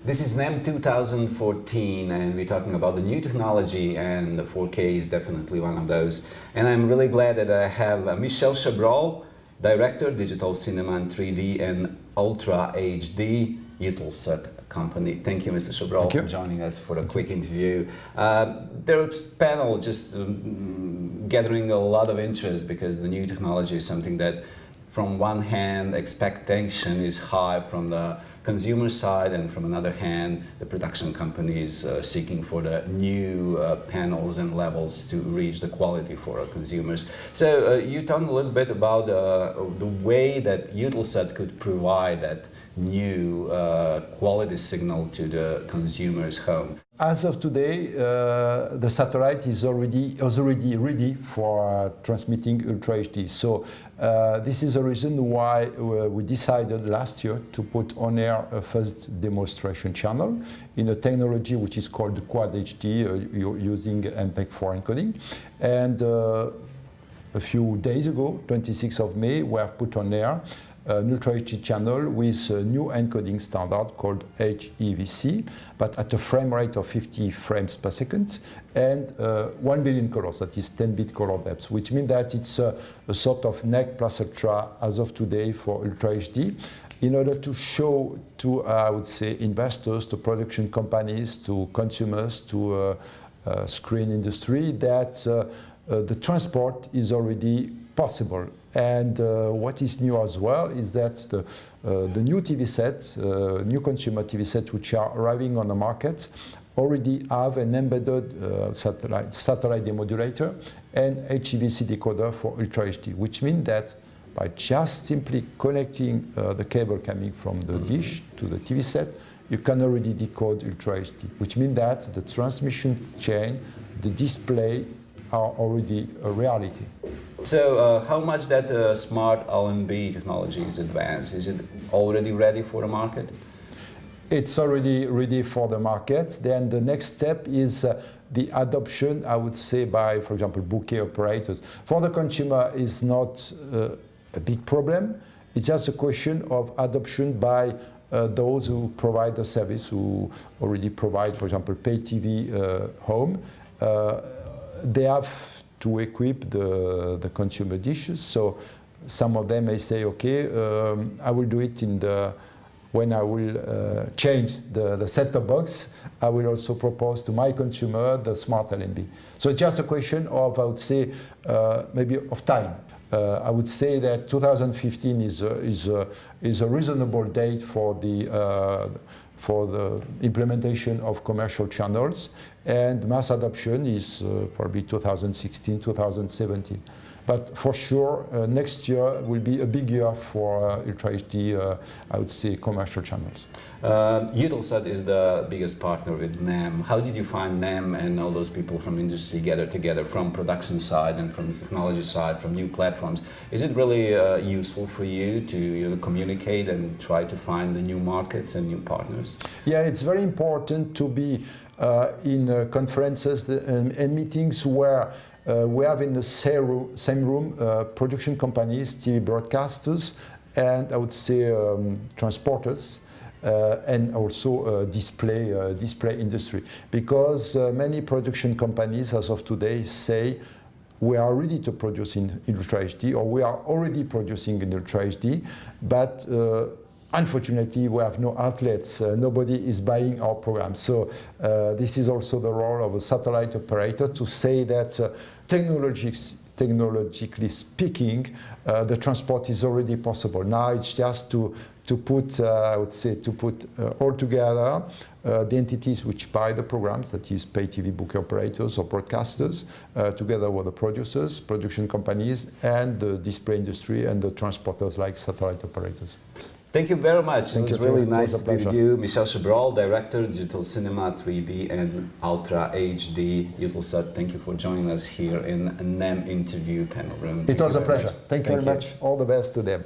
This is NEM 2014 and we're talking about the new technology, and the 4K is definitely one of those. And I'm really glad that I have Michel Chabrol, Director, Digital Cinema and 3D and Ultra HD, Eutelsat company. Thank you, Mr. Chabrol, for joining us for a quick interview. There's panel just gathering a lot of interest because the new technology is something that, from one hand, expectation is high from the consumer side, and from another hand, the production companies seeking for the new panels and levels to reach the quality for our consumers. So you talked a little bit about the way that Eutelsat could provide that new quality signal to the consumer's home. As of today, the satellite is already ready for transmitting Ultra HD. So this is the reason why we decided last year to put on air a first demonstration channel in a technology which is called Quad HD, using MPEG-4 encoding. And a few days ago, 26th of May, we have put on air an Ultra HD channel with a new encoding standard called HEVC, but at a frame rate of 50 frames per second and 1 billion colors, that is 10-bit color depth, which means that it's a sort of NEC plus ultra as of today for Ultra HD, in order to show to, I would say, investors, to production companies, to consumers, to screen industry, that the transport is already possible. And what is new as well is that the new TV sets, new consumer TV sets which are arriving on the market, already have an embedded satellite demodulator and HEVC decoder for Ultra HD, which means that by just simply connecting the cable coming from the dish to the TV set, you can already decode Ultra HD, which means that the transmission chain, the display, are already a reality. So how much that smart LNB technology is advanced? Is it already ready for the market? It's already ready for the market. Then the next step is the adoption, I would say, by, for example, bouquet operators. For the consumer, is not a big problem. It's just a question of adoption by those who provide the service, who already provide, for example, pay TV home. They have to equip the consumer dishes. So some of them may say, okay, I will do it when I will change the set-top box, I will also propose to my consumer the smart LNB. So it's just a question of, I would say, maybe of time. I would say that 2015 is a reasonable date for the implementation of commercial channels, and mass adoption is probably 2016, 2017. But for sure, next year will be a big year for Ultra HD, I would say, commercial channels. Eutelsat is the biggest partner with NEM. How did you find NEM and all those people from industry gather together, from production side and from the technology side, from new platforms? Is it really useful for you to communicate and try to find the new markets and new partners? Yeah, it's very important to be in conferences and meetings where we have in the same room production companies, TV broadcasters, and I would say transporters, and also display industry. Because many production companies as of today say we are ready to produce in Ultra HD, or we are already producing in Ultra HD, but unfortunately, we have no outlets. Nobody is buying our program. So this is also the role of a satellite operator to say that technologically speaking, the transport is already possible. Now it's just to put, I would say, to put all together the entities which buy the programs, that is pay TV bouquet operators or broadcasters, together with the producers, production companies, and the display industry and the transporters like satellite operators. Thank you very much. It was really nice to be with you. Michel Chabrol, Director, Digital Cinema, 3D and Ultra HD, Eutelsat. Thank you for joining us here in a NEM interview panel room. It was a pleasure. Thank you very much. All the best to them.